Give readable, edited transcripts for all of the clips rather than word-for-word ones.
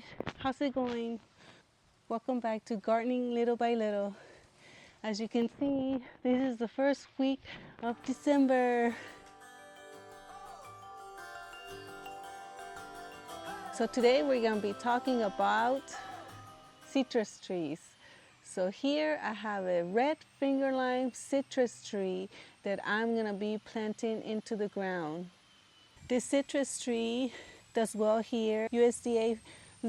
Hi, how's it going? Welcome back to Gardening Little by Little. As you can see, this is the first week of December. So today we're going to be talking about citrus trees. So here I have a red finger lime citrus tree that I'm going to be planting into the ground. This citrus tree does well here, USDA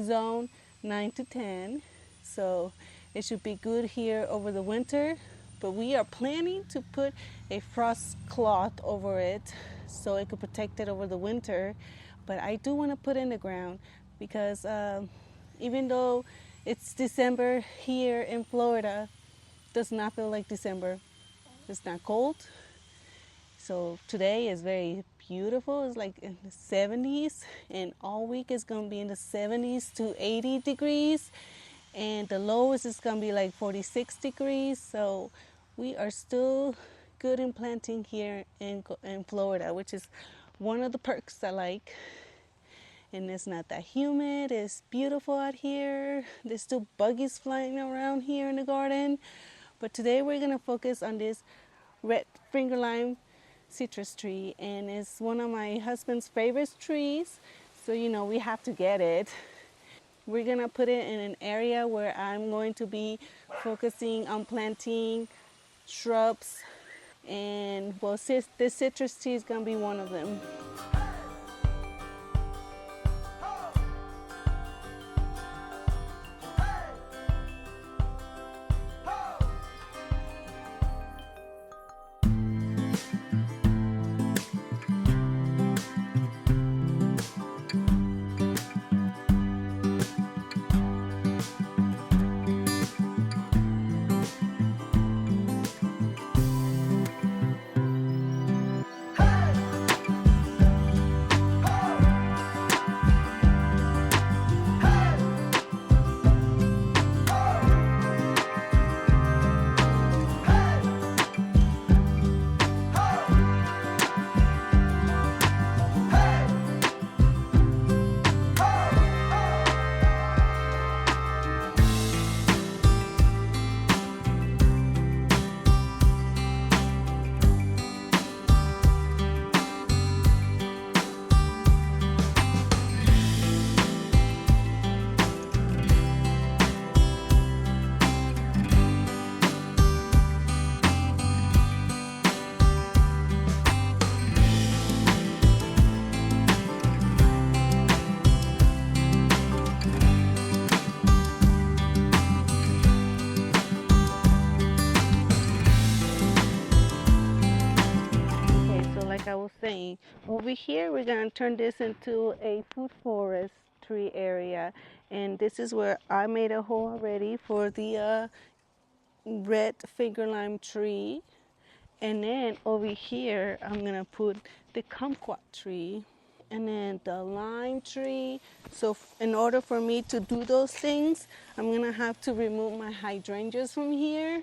zone 9 to 10. So it should be good here over the winter. But we are planning to put a frost cloth over it so it could protect it over the winter. But I do want to put it in the ground because even though it's December here in Florida, it does not feel like December. It's not cold. So today is very beautiful. It's like in the 70s, and all week it's going to be in the 70s to 80 degrees, and the lowest is going to be like 46 degrees. So we are still good in planting here in Florida, which is one of the perks I like. And it's not that humid. It's beautiful out here. There's still buggies flying around here in the garden. But today we're going to focus on this red finger lime citrus tree, and it's one of my husband's favorite trees, so we have to get it. We're gonna put it in an area where I'm going to be focusing on planting shrubs, and well, this citrus tree is gonna be one of them. Like I was saying, over here we're going to turn this into a food forest tree area, and this is where I made a hole already for the red finger lime tree. And then over here I'm going to put the kumquat tree and then the lime tree. So in order for me to do those things, I'm going to have to remove my hydrangeas from here.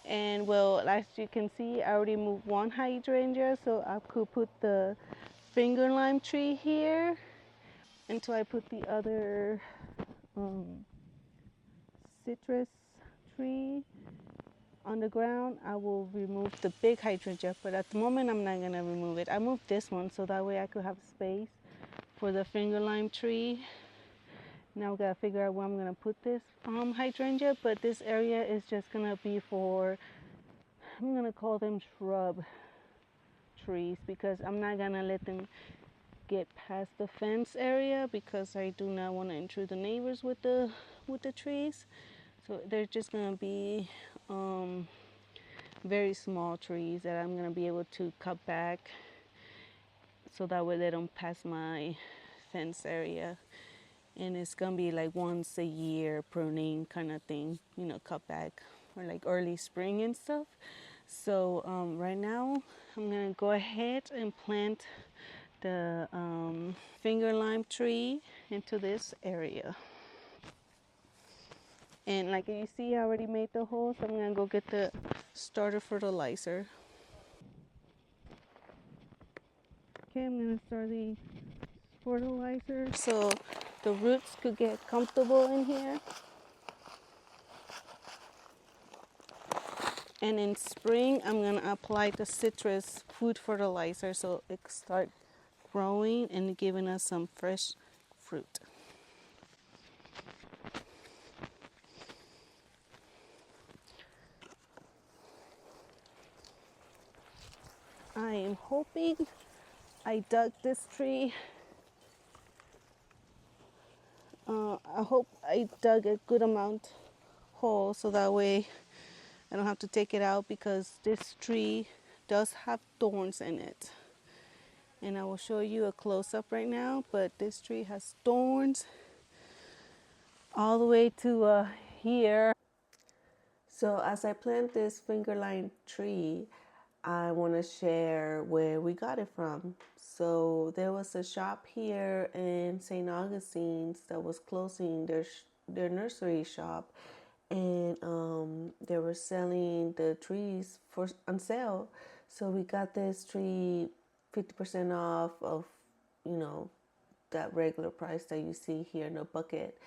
And well, as you can see, I already moved one hydrangea, so I could put the finger lime tree here until I put the other citrus tree on the ground. I will remove the big hydrangea, but at the moment I'm not gonna remove it. I moved this one so that way I could have space for the finger lime tree. Now we gotta figure out where I'm gonna put this hydrangea, but this area is just gonna be for, I'm gonna call them shrub trees, because I'm not gonna let them get past the fence area because I do not want to intrude the neighbors with the trees. So they're just gonna be very small trees that I'm gonna be able to cut back so that way they don't pass my fence area. And it's gonna be like once a year pruning kind of thing, cut back, or like early spring and stuff. So right now I'm gonna go ahead and plant the finger lime tree into this area. And like you see, I already made the hole, so I'm gonna go get the starter fertilizer. Okay, I'm gonna start the fertilizer. So the roots could get comfortable in here. And in spring, I'm gonna apply the citrus food fertilizer so it can start growing and giving us some fresh fruit. I am hoping I dug this tree. I hope I dug a good amount hole so that way I don't have to take it out, because this tree does have thorns in it. And I will show you a close-up right now, but this tree has thorns all the way to here. So as I plant this fingerling tree, I want to share where we got it from. So there was a shop here in St. Augustine's that was closing their nursery shop, and they were selling the trees on sale. So we got this tree 50% off of, you know, that regular price that you see here in the bucket.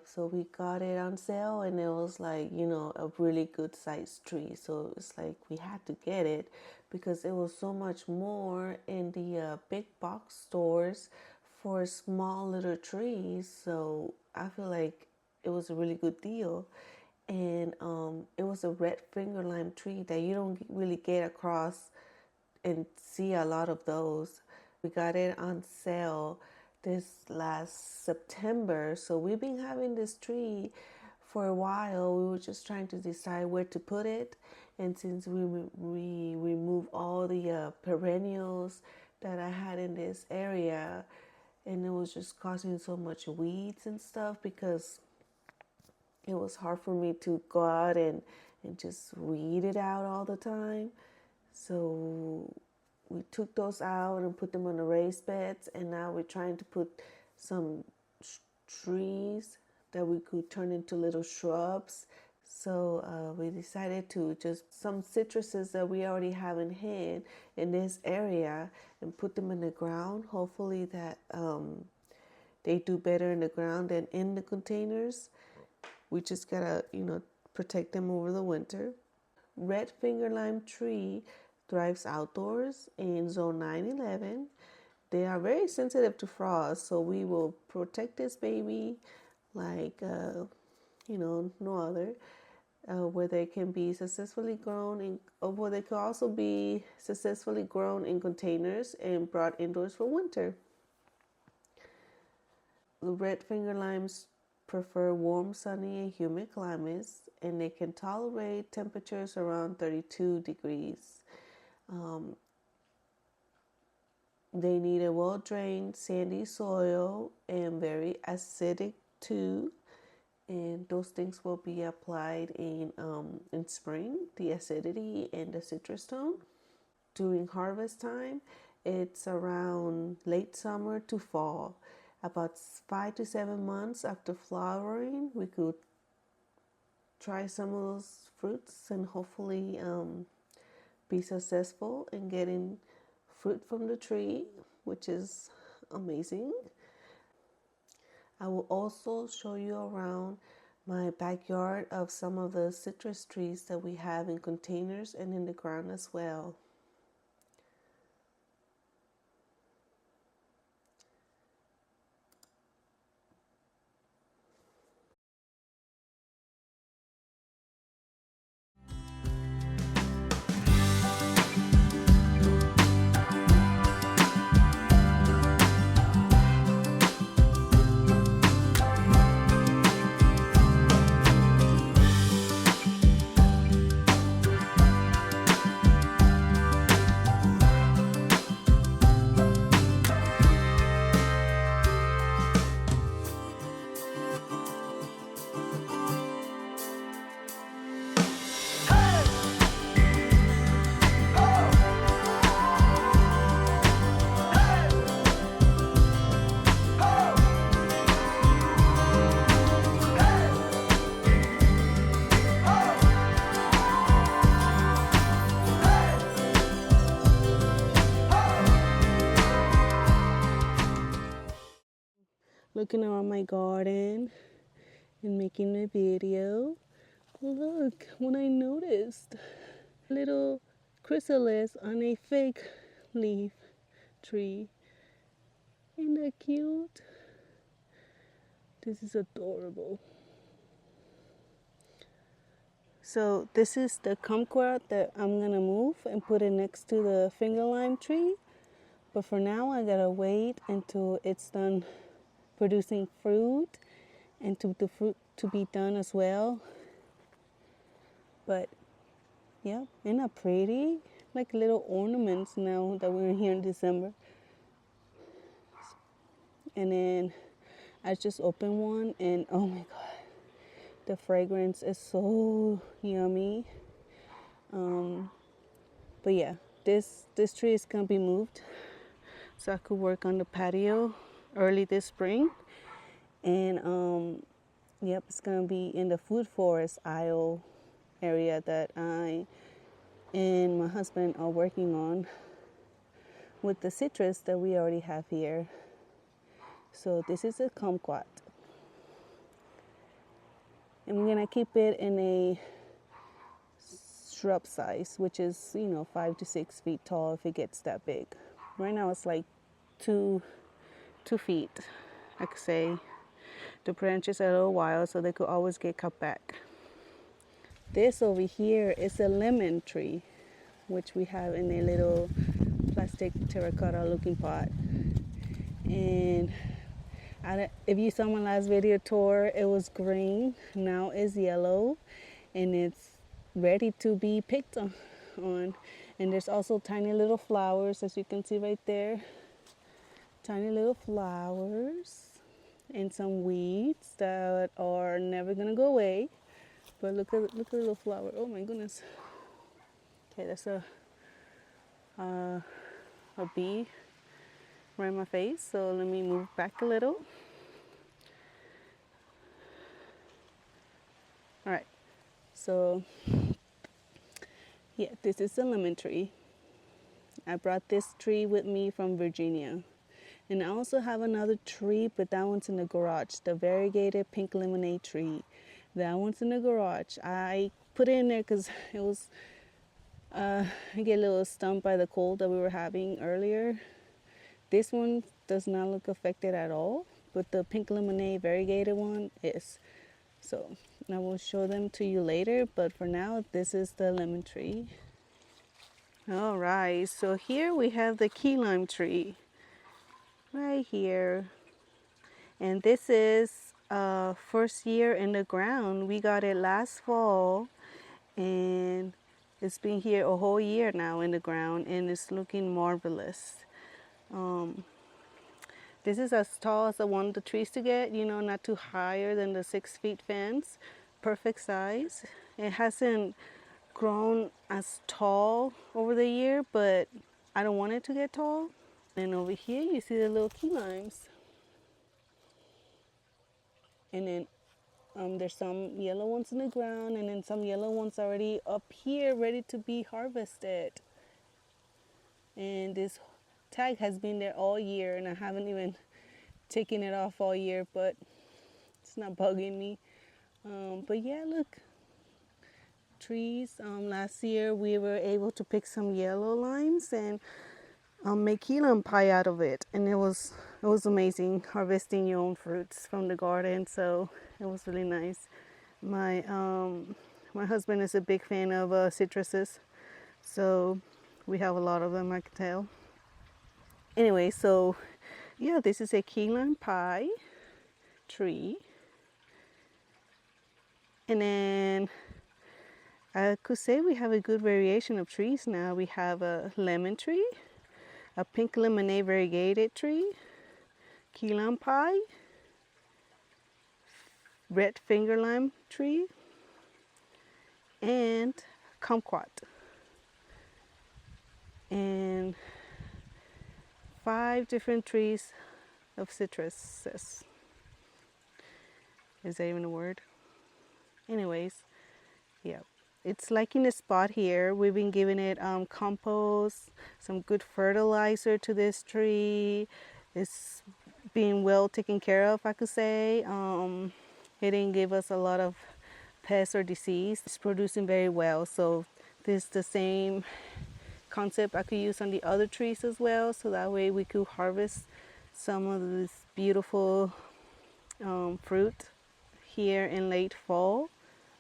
So we got it on sale, and it was like, you know, a really good sized tree. So it's like we had to get it because it was so much more in the big box stores for small little trees. So I feel like it was a really good deal. And it was a red finger lime tree that you don't really get across and see a lot of those. We got it on sale this last September. So we've been having this tree for a while. We were just trying to decide where to put it. And since we removed all the perennials that I had in this area, and it was just causing so much weeds and stuff, because it was hard for me to go out and just weed it out all the time. So we took those out and put them on the raised beds, and now we're trying to put some trees that we could turn into little shrubs. So we decided to just some citruses that we already have in hand in this area and put them in the ground. Hopefully that they do better in the ground than in the containers. We just gotta, you know, protect them over the winter. Red finger lime tree thrives outdoors in zone 9-11. They are very sensitive to frost, so we will protect this baby like, you know, no other. Where they can be successfully grown where they can also be successfully grown in containers and brought indoors for winter. The red finger limes prefer warm, sunny, and humid climates, and they can tolerate temperatures around 32 degrees. They need a well-drained, sandy soil and very acidic too. And those things will be applied in spring, the acidity and the citrus tone. During harvest time, it's around late summer to fall. About 5 to 7 months after flowering, we could try some of those fruits and hopefully be successful in getting fruit from the tree, which is amazing. I will also show you around my backyard of some of the citrus trees that we have in containers and in the ground as well. looking around my garden and making a video. Look what I noticed. Little chrysalis on a fig leaf tree. Isn't that cute? This is adorable. So this is the kumquat that I'm gonna move and put it next to the finger lime tree. But for now, I gotta wait until it's done producing fruit and to the fruit to be done as well. But yeah, isn't that pretty? Like little ornaments now that we're here in December. And then I just opened one and oh my god, the fragrance is so yummy. But yeah, this tree is gonna be moved so I could work on the patio early this spring. And yep, it's gonna be in the food forest aisle area that I and my husband are working on with the citrus that we already have here. So this is a kumquat. And we're gonna keep it in a shrub size, which is, 5 to 6 feet tall if it gets that big. Right now it's like 2 feet, I could say. The branches are a little wild, so they could always get cut back. This over here is a lemon tree, which we have in a little plastic terracotta looking pot. And if you saw my last video tour, it was green. Now it's yellow, and it's ready to be picked on. And there's also tiny little flowers, as you can see right there. Tiny little flowers and some weeds that are never gonna go away. But look at the little flower. Oh my goodness. Okay, that's a bee right in my face. So let me move back a little. All right. So yeah, this is a lemon tree. I brought this tree with me from Virginia. And I also have another tree, but that one's in the garage, the variegated pink lemonade tree. That one's in the garage. I put it in there because it was, I get a little stumped by the cold that we were having earlier. This one does not look affected at all, but the pink lemonade variegated one is. So I will show them to you later, but for now, this is the lemon tree. All right, so here we have the key lime tree. Right here. And this is first year in the ground. We got it last fall, and it's been here a whole year now in the ground, and it's looking marvelous. This is as tall as I want the trees to get, not too higher than the 6 feet fence. Perfect size. It hasn't grown as tall over the year, but I don't want it to get tall. And over here you see the little key limes. And then there's some yellow ones in the ground, and then some yellow ones already up here ready to be harvested. And this tag has been there all year, and I haven't even taken it off all year, but it's not bugging me. But yeah, look, trees. Last year we were able to pick some yellow limes and make key lime pie out of it, and it was amazing harvesting your own fruits from the garden. So it was really nice. My husband is a big fan of citruses, so we have a lot of them, I can tell. Anyway, so yeah, this is a key lime pie tree, and then I could say we have a good variation of trees now. We have a lemon tree, a pink lemonade variegated tree, key lime pie, red finger lime tree, and kumquat. And 5 different trees of citruses. Is that even a word? Anyways, yeah. It's liking the spot here. We've been giving it compost, some good fertilizer to this tree. It's being well taken care of, I could say. It didn't give us a lot of pests or disease. It's producing very well. So this is the same concept I could use on the other trees as well. So that way we could harvest some of this beautiful fruit here in late fall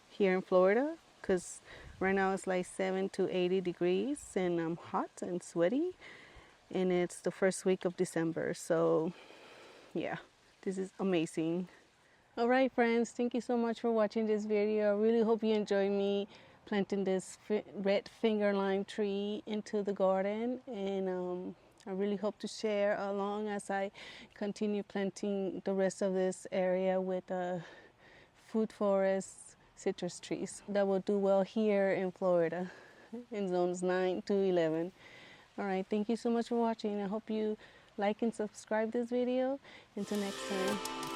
here in Florida, because right now it's like 7 to 80 degrees and I'm hot and sweaty, and it's the first week of December. So yeah, this is amazing. All right, friends, thank you so much for watching this video. I really hope you enjoy me planting this red finger lime tree into the garden, and I really hope to share along as I continue planting the rest of this area with food forests, citrus trees that will do well here in Florida in zones 9 to 11. All right, thank you so much for watching. I hope you like and subscribe this video. Until next time.